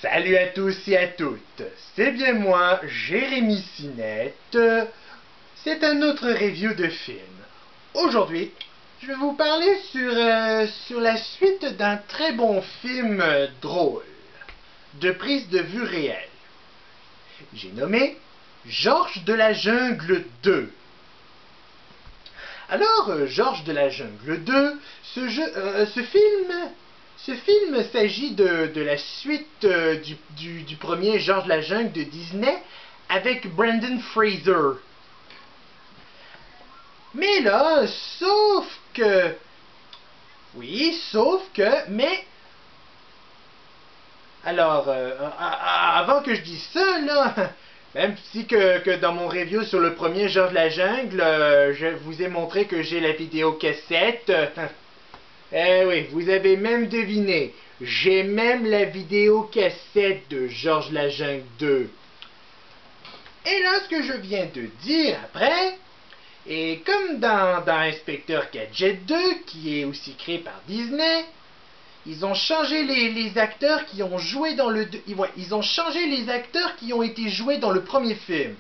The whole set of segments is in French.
Salut à tous et à toutes, c'est bien moi, Jérémy Cinette. C'est un autre review de film. Aujourd'hui, je vais vous parler sur la suite d'un très bon film drôle, de prise de vue réelle. J'ai nommé Georges de la Jungle 2. Alors, Georges de la Jungle 2, ce film s'agit de la suite du premier Georges de la Jungle de Disney avec Brendan Fraser. Mais là, alors, avant que je dise ça, là, même si que dans mon review sur le premier Georges de la Jungle, je vous ai montré que j'ai la vidéo cassette. Eh oui, vous avez même deviné. J'ai même la vidéo cassette de Georges de la Jungle 2. Et là, ce que je viens de dire après, et comme dans Inspecteur Gadget 2, qui est aussi créé par Disney, ils ont changé les acteurs qui ont joué dans le... Ils ont changé les acteurs qui ont été joués dans le premier film.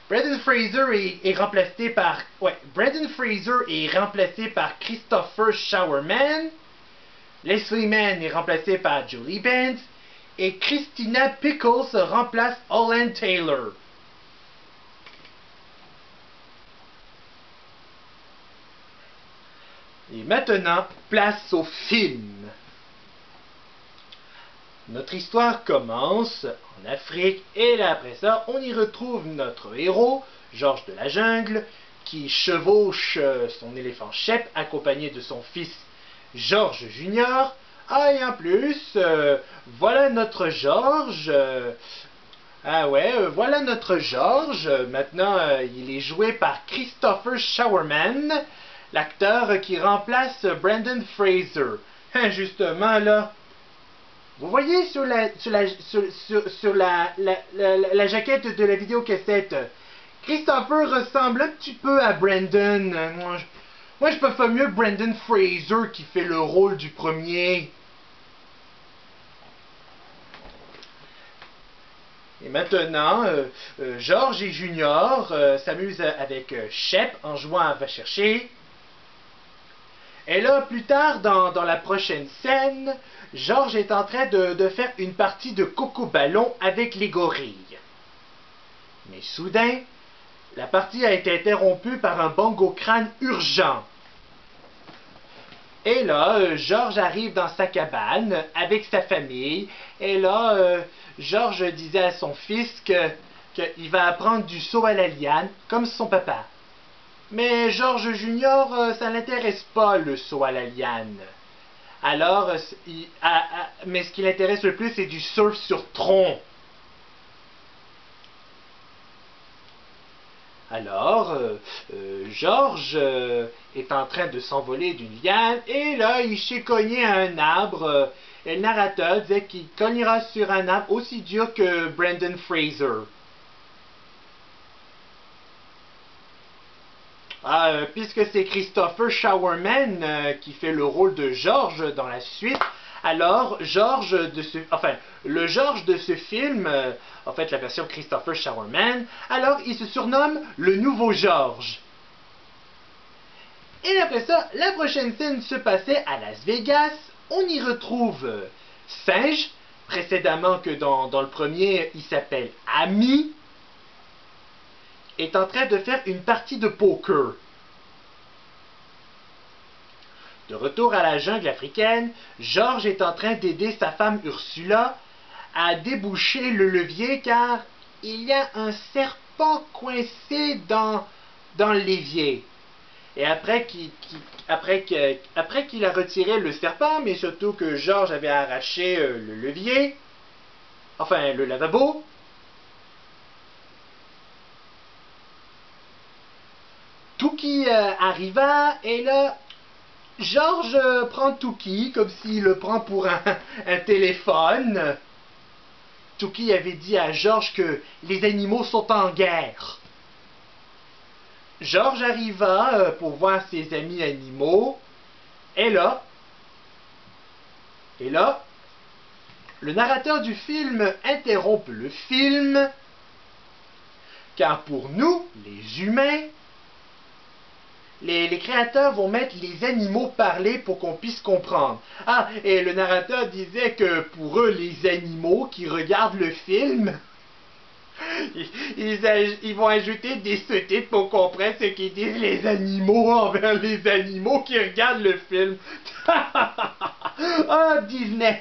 Brendan Fraser est remplacé par... Brendan Fraser est remplacé par Christopher Showerman. Leslie Mann est remplacé par Julie Benz. Et Christina Pickles remplace Holland Taylor. Et maintenant, place au film. Notre histoire commence en Afrique et là après ça, on y retrouve notre héros, Georges de la Jungle, qui chevauche son éléphant Shep accompagné de son fils Georges Junior. Ah et en plus, voilà notre Georges. Voilà notre Georges. Maintenant, il est joué par Christopher Showerman, l'acteur qui remplace Brendan Fraser. Justement là. Vous voyez sur la jaquette de la vidéocassette, Christopher ressemble un petit peu à Brendan. Moi, je préfère mieux Brendan Fraser qui fait le rôle du premier. Et maintenant, Georges et Junior s'amusent avec Shep en jouant à Va chercher. Et là, plus tard, dans la prochaine scène, Georges est en train de faire une partie de coco-ballon avec les gorilles. Mais soudain, la partie a été interrompue par un bongo-crâne urgent. Et là, Georges arrive dans sa cabane avec sa famille. Et là, Georges disait à son fils qu'il va apprendre du saut à la liane comme son papa. Mais Georges Junior, ça l'intéresse pas le saut à la liane. Alors, mais ce qui l'intéresse le plus, c'est du surf sur tronc. Alors, Georges est en train de s'envoler d'une liane et là, il s'est cogné à un arbre. Et le narrateur disait qu'il cognera sur un arbre aussi dur que Brendan Fraser. Puisque c'est Christopher Showerman qui fait le rôle de Georges dans la suite, alors le Georges de ce film, en fait la version Christopher Showerman, alors il se surnomme le nouveau Georges. Et après ça, la prochaine scène se passait à Las Vegas. On y retrouve Singe, précédemment que dans le premier, il s'appelle Ami, est en train de faire une partie de poker. De retour à la jungle africaine, Georges est en train d'aider sa femme Ursula à déboucher le levier car il y a un serpent coincé dans l'évier. Et après qu'il a retiré le serpent, mais surtout que Georges avait arraché le levier, enfin le lavabo, Touki arriva et là, Georges prend Touki comme s'il le prend pour un téléphone. Touki avait dit à Georges que les animaux sont en guerre. Georges arriva pour voir ses amis animaux. Et là, Le narrateur du film interrompt le film, car pour nous, les humains, les créateurs vont mettre les animaux parler pour qu'on puisse comprendre. Ah, et le narrateur disait que pour eux, les animaux qui regardent le film, ils vont ajouter des sous-titres pour comprendre ce qu'ils disent les animaux envers les animaux qui regardent le film. Oh, Disney,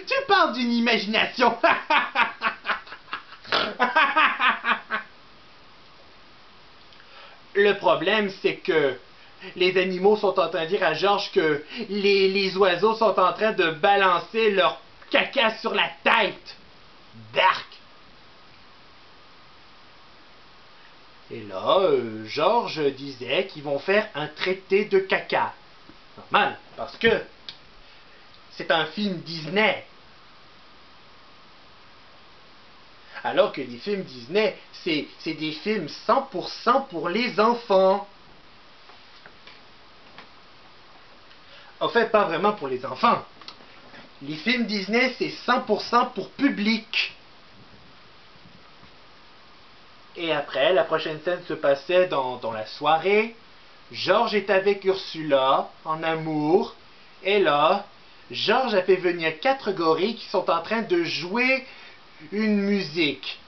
tu parles d'une imagination. Le problème, c'est que les animaux sont en train de dire à Georges que les oiseaux sont en train de balancer leur caca sur la tête. Dark. Et là, Georges disait qu'ils vont faire un traité de caca. Normal, parce que c'est un film Disney. Alors que les films Disney, c'est des films 100% pour les enfants. En fait, pas vraiment pour les enfants. Les films Disney, c'est 100% pour public. Et après, la prochaine scène se passait dans la soirée. Georges est avec Ursula, en amour. Et là, Georges a fait venir 4 gorilles qui sont en train de jouer une musique.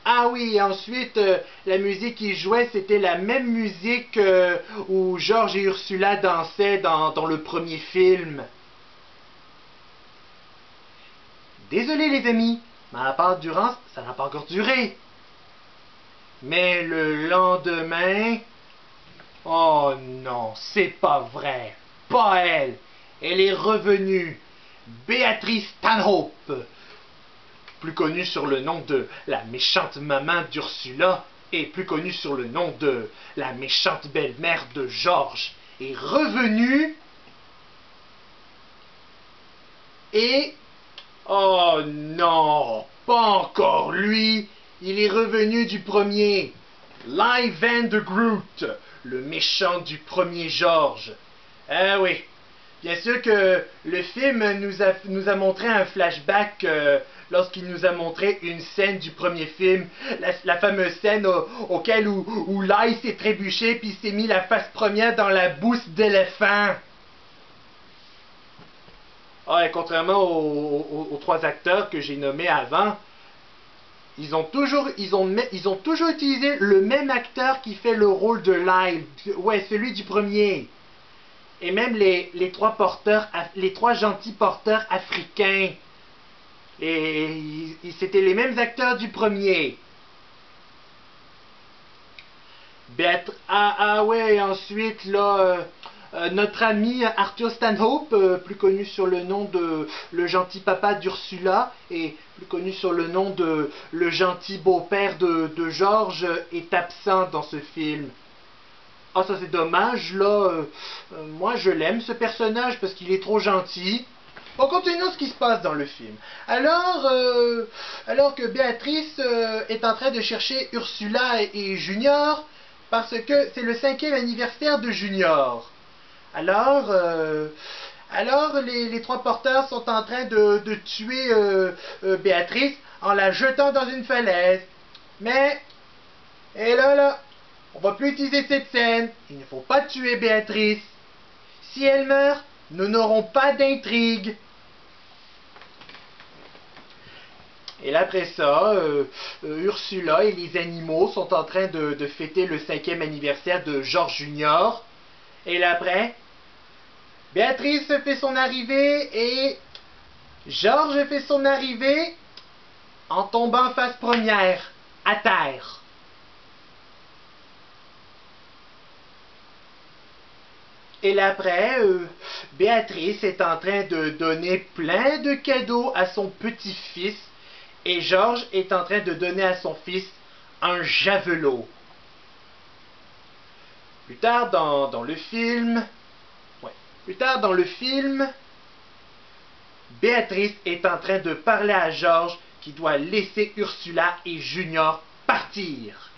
Ah oui, ensuite, la musique qu'ils jouaient, c'était la même musique où Georges et Ursula dansaient dans le premier film. Désolé les amis, ma part durance, ça n'a pas encore duré. Mais le lendemain... Oh non, c'est pas vrai. Pas elle. Elle est revenue. Béatrice Stanhope, plus connue sur le nom de la méchante maman d'Ursula et plus connue sur le nom de la méchante belle-mère de Georges, est revenue et... Oh non, pas encore lui, il est revenu du premier. Lyvan de Groot, le méchant du premier Georges. Ah oui. Bien sûr que le film nous a montré un flashback lorsqu'il nous a montré une scène du premier film, la fameuse scène auquel où Lai s'est trébuché puis s'est mis la face première dans la bouse d'éléphant. Ah, et contrairement aux 3 acteurs que j'ai nommés avant, ils ont toujours utilisé le même acteur qui fait le rôle de Lai, ouais, celui du premier. Et même les 3 porteurs, les 3 gentils porteurs africains. Et c'était les mêmes acteurs du premier. Ah ouais, ensuite là, notre ami Arthur Stanhope, plus connu sur le nom de le gentil papa d'Ursula et plus connu sur le nom de le gentil beau-père de Georges, est absent dans ce film. Ah, ça c'est dommage, là. Moi je l'aime ce personnage parce qu'il est trop gentil. Bon, continuons ce qui se passe dans le film. Alors que Béatrice est en train de chercher Ursula et Junior, parce que c'est le 5e anniversaire de Junior. Alors les 3 porteurs sont en train de tuer Béatrice en la jetant dans une falaise. Mais, et là, on va plus utiliser cette scène. Il ne faut pas tuer Béatrice. Si elle meurt, nous n'aurons pas d'intrigue. Et là, après ça, Ursula et les animaux sont en train de fêter le 5e anniversaire de Georges Junior. Et là, après, Béatrice fait son arrivée et Georges fait son arrivée en tombant face première, à terre. Et là après, Béatrice est en train de donner plein de cadeaux à son petit-fils et Georges est en train de donner à son fils un javelot. Plus tard dans le film, Béatrice est en train de parler à Georges qui doit laisser Ursula et Junior partir.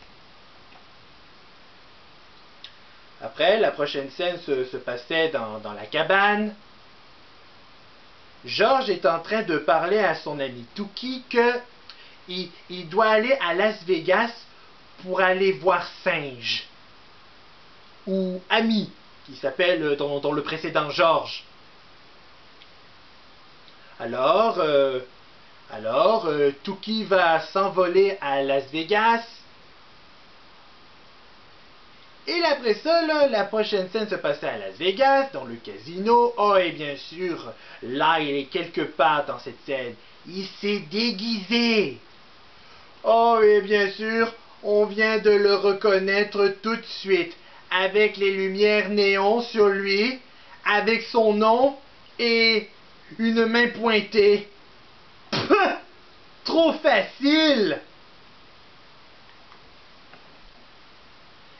Après, la prochaine scène se passait dans la cabane. George est en train de parler à son ami Tookie que il doit aller à Las Vegas pour aller voir Singe. Ou Ami, qui s'appelle dans le précédent George. Alors, Tookie va s'envoler à Las Vegas. Et après ça, là, la prochaine scène se passait à Las Vegas, dans le casino. Oh, et bien sûr, là, il est quelque part dans cette scène. Il s'est déguisé. Oh, et bien sûr, on vient de le reconnaître tout de suite. Avec les lumières néons sur lui, avec son nom et une main pointée. Pah! Trop facile!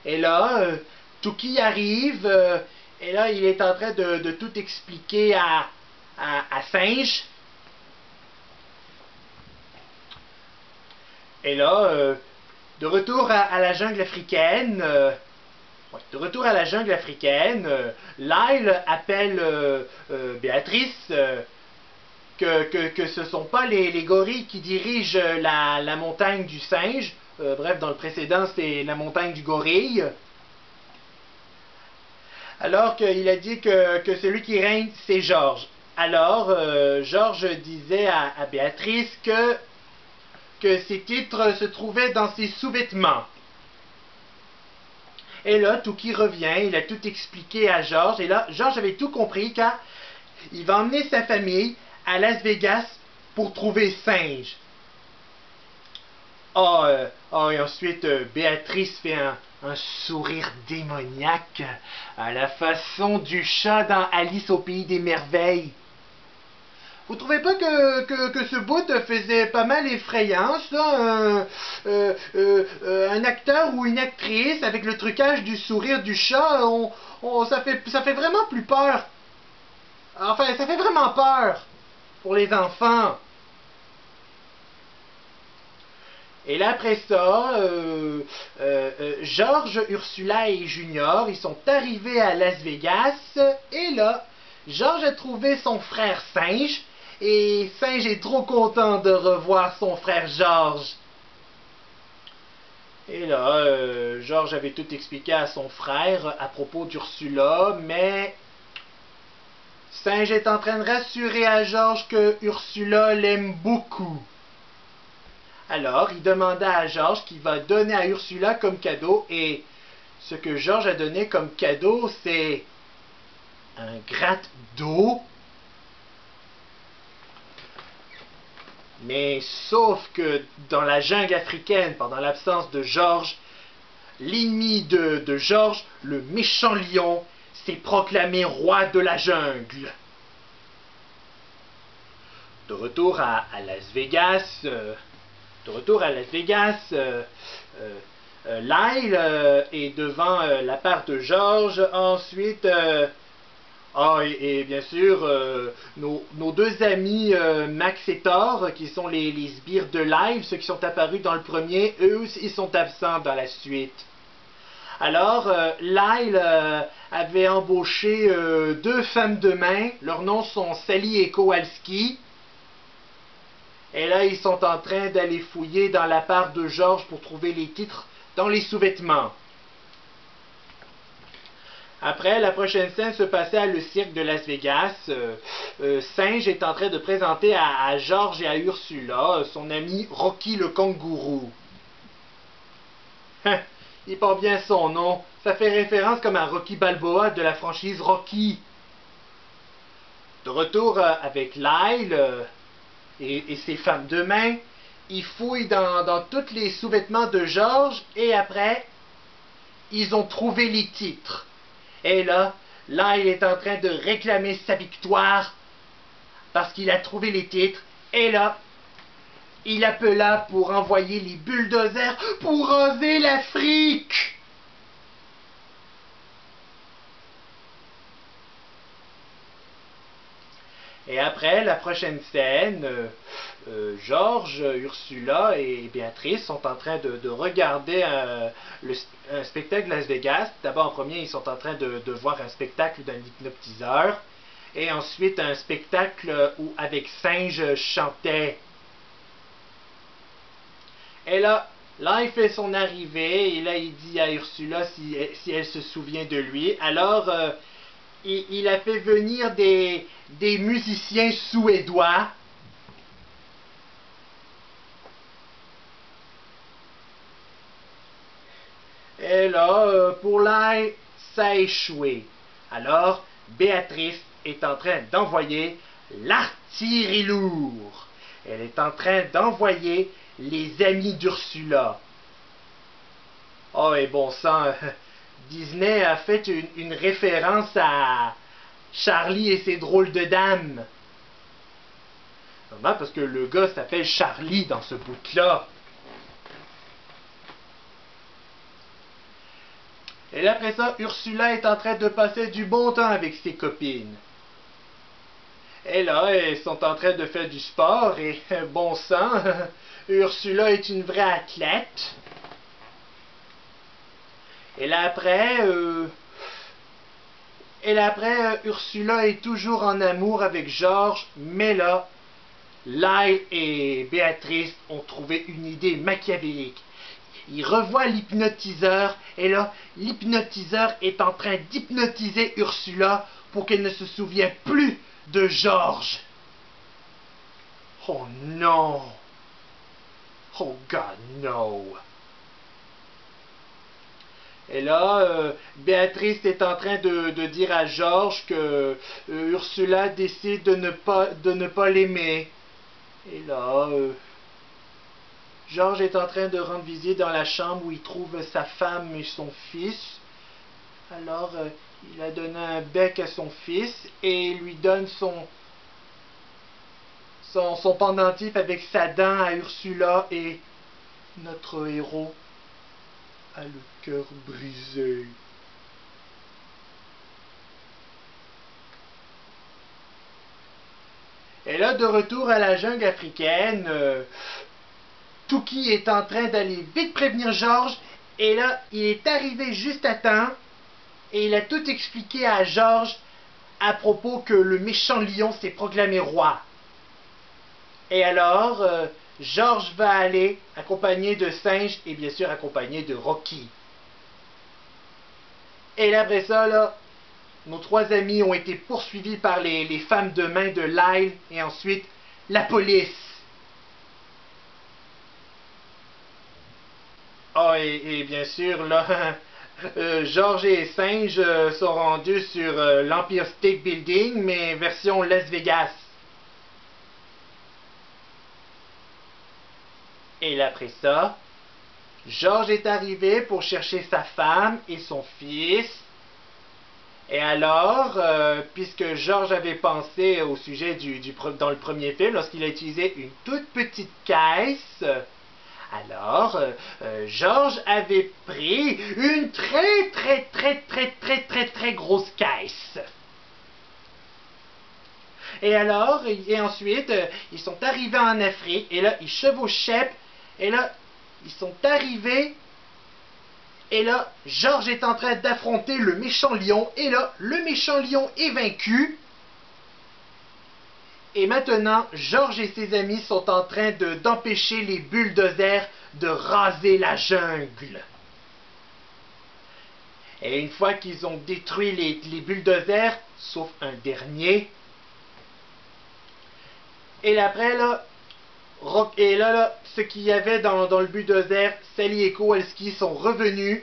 Et là, Tookie arrive, et là, il est en train de tout expliquer à Singe. Et là, de retour à la jungle africaine, Lyle appelle Béatrice que ce ne sont pas les gorilles qui dirigent la montagne du singe. Bref, dans le précédent, c'était la montagne du gorille. Alors qu'il a dit que celui qui règne, c'est George. Alors, George disait à Béatrice que ses titres se trouvaient dans ses sous-vêtements. Et là, Tookie revient, il a tout expliqué à George. Et là, George avait tout compris car il va emmener sa famille à Las Vegas pour trouver Singe. Et ensuite, Béatrice fait un sourire démoniaque à la façon du chat dans Alice au pays des merveilles. Vous trouvez pas que ce bout faisait pas mal effrayant, ça? Un acteur ou une actrice avec le trucage du sourire du chat, ça fait vraiment plus peur. Enfin, ça fait vraiment peur pour les enfants. Et là, après ça, George, Ursula et Junior, ils sont arrivés à Las Vegas. Et là, George a trouvé son frère Singe. Et Singe est trop content de revoir son frère George. Et là, George avait tout expliqué à son frère à propos d'Ursula. Mais Singe est en train de rassurer à George que Ursula l'aime beaucoup. Alors, il demanda à George qu'il va donner à Ursula comme cadeau, et ce que George a donné comme cadeau, c'est un gratte d'eau. Mais sauf que dans la jungle africaine, pendant l'absence de George, l'ennemi de George, le méchant lion, s'est proclamé roi de la jungle. De retour à Las Vegas... Lyle est devant la part de George. Ensuite, et bien sûr, nos deux amis Max et Thor, qui sont les sbires de Lyle, ceux qui sont apparus dans le premier, eux aussi, ils sont absents dans la suite. Alors, Lyle avait embauché deux femmes de main. Leurs noms sont Sally et Kowalski. Et là, ils sont en train d'aller fouiller dans la part de George pour trouver les titres dans les sous-vêtements. Après, la prochaine scène se passait à le cirque de Las Vegas. Singe est en train de présenter à George et à Ursula son ami Rocky le kangourou. Il porte bien son nom. Ça fait référence comme à Rocky Balboa de la franchise Rocky. De retour avec Lyle... Et ses femmes de main, ils fouillent dans tous les sous-vêtements de George, et après, ils ont trouvé les titres. Et là, il est en train de réclamer sa victoire, parce qu'il a trouvé les titres, et là, il appela pour envoyer les bulldozers pour raser l'Afrique. Et après, la prochaine scène, George, Ursula et Béatrice sont en train de regarder un spectacle Las Vegas. D'abord, en premier, ils sont en train de voir un spectacle d'un hypnotiseur. Et ensuite un spectacle où avec singes chantait. Et là, il fait son arrivée et là il dit à Ursula si elle se souvient de lui. Alors il a fait venir des musiciens suédois. Et là, pour l'ail, ça a échoué. Alors, Béatrice est en train d'envoyer l'artillerie lourde. Elle est en train d'envoyer les amis d'Ursula. Oh, et bon sang, Disney a fait une référence à Charlie et ses drôles de dames. Normal, parce que le gars s'appelle Charlie dans ce bout-là. Et là, après ça, Ursula est en train de passer du bon temps avec ses copines. Et là, elles sont en train de faire du sport et, bon sang, Ursula est une vraie athlète. Et là après, Ursula est toujours en amour avec Georges, mais là, Lyle et Béatrice ont trouvé une idée machiavélique. Ils revoient l'hypnotiseur, et là, l'hypnotiseur est en train d'hypnotiser Ursula pour qu'elle ne se souvienne plus de Georges. Oh non! Oh God, no! Et là, Béatrice est en train de dire à Georges que Ursula décide de ne pas l'aimer. Et là, Georges est en train de rendre visite dans la chambre où il trouve sa femme et son fils. Alors, il a donné un bec à son fils et lui donne son pendentif avec sa dent à Ursula et notre héros a le cœur brisé. Et là, de retour à la jungle africaine, Touki est en train d'aller vite prévenir Georges, et là, il est arrivé juste à temps, et il a tout expliqué à Georges à propos que le méchant lion s'est proclamé roi. Et alors, Georges va aller accompagné de Singe et bien sûr accompagné de Rocky. Et là, après ça, là, nos trois amis ont été poursuivis par les femmes de main de Lyle et ensuite la police. Oh, et bien sûr, là, Georges et Singe sont rendus sur l'Empire State Building, mais version Las Vegas. Et là, après ça, Georges est arrivé pour chercher sa femme et son fils. Et alors, puisque Georges avait pensé au sujet dans le premier film, lorsqu'il a utilisé une toute petite caisse, alors Georges avait pris une très grosse caisse. Et alors, et ensuite, ils sont arrivés en Afrique, et là, ils chevauchaient, et là, ils sont arrivés, et là, Georges est en train d'affronter le méchant lion, et là, le méchant lion est vaincu. Et maintenant, Georges et ses amis sont en train d'empêcher les bulldozers de raser la jungle. Et une fois qu'ils ont détruit les bulldozers, sauf un dernier, et là, après, là, ce qu'il y avait dans le bulldozer, Sally et Kowalski sont revenus.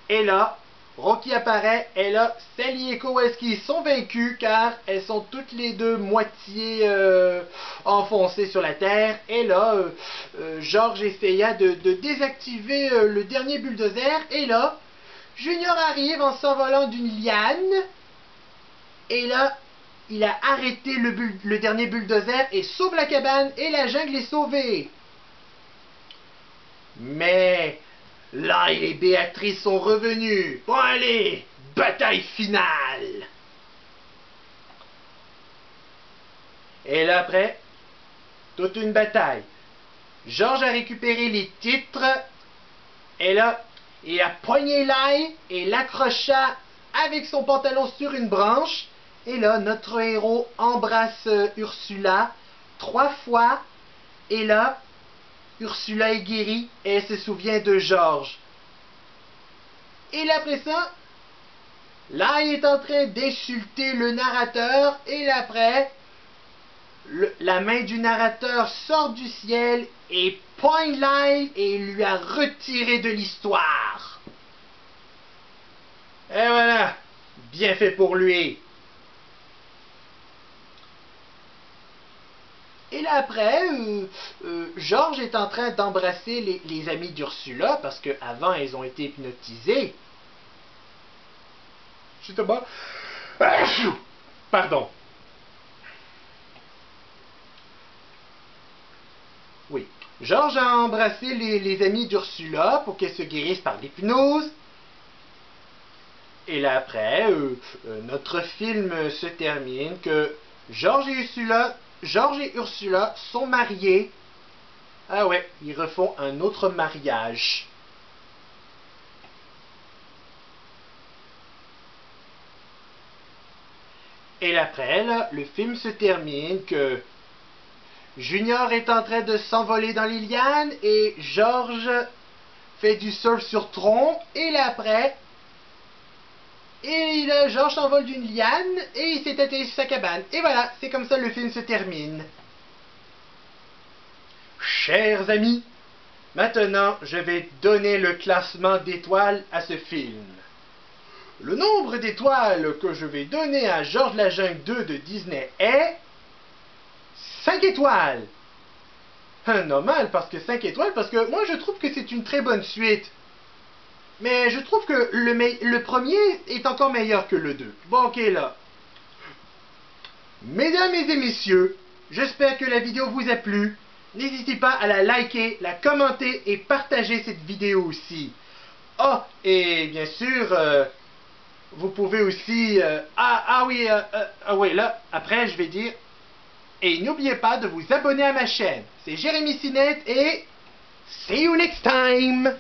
Et là, Rocky apparaît. Et là, Sally et Kowalski sont vaincus car elles sont toutes les deux moitié enfoncées sur la terre. Et là, Georges essaya de désactiver le dernier bulldozer. Et là, Junior arrive en s'envolant d'une liane. Et là, il a arrêté le dernier bulldozer et sauve la cabane et la jungle est sauvée. Mais Lyle et Béatrice sont revenus. Bon allez, bataille finale. Et là après, toute une bataille. Georges a récupéré les titres. Et là, il a poigné Lyle et l'accrocha avec son pantalon sur une branche. Et là, notre héros embrasse Ursula 3 fois. Et là, Ursula est guérie et elle se souvient de Georges. Et là, après ça, là, il est en train d'insulter le narrateur. Et là, après, la main du narrateur sort du ciel et pointe live et il lui a retiré de l'histoire. Et voilà, bien fait pour lui. Et là après, Georges est en train d'embrasser les amis d'Ursula parce qu'avant, ils ont été hypnotisés. Justement. Pardon. Oui. Georges a embrassé les amis d'Ursula pour qu'elle se guérisse par l'hypnose. Et là après, notre film se termine que Georges et Ursula sont mariés. Ah ouais, ils refont un autre mariage. Et là après, là, le film se termine que Junior est en train de s'envoler dans les lianes et Georges fait du surf sur tronc. Et là après, Georges s'envole d'une liane et il s'est atterri sur sa cabane. Et voilà, c'est comme ça le film se termine. Chers amis, maintenant je vais donner le classement d'étoiles à ce film. Le nombre d'étoiles que je vais donner à Georges la Jungle 2 de Disney est 5 étoiles. Normal, parce que 5 étoiles, parce que moi je trouve que c'est une très bonne suite. Mais je trouve que le premier est encore meilleur que le 2. Bon, ok là. Mesdames et messieurs, j'espère que la vidéo vous a plu. N'hésitez pas à la liker, la commenter et partager cette vidéo aussi. Oh, et bien sûr, vous pouvez aussi... oui, là, après je vais dire... Et n'oubliez pas de vous abonner à ma chaîne. C'est Jérémy Sinette et... See you next time!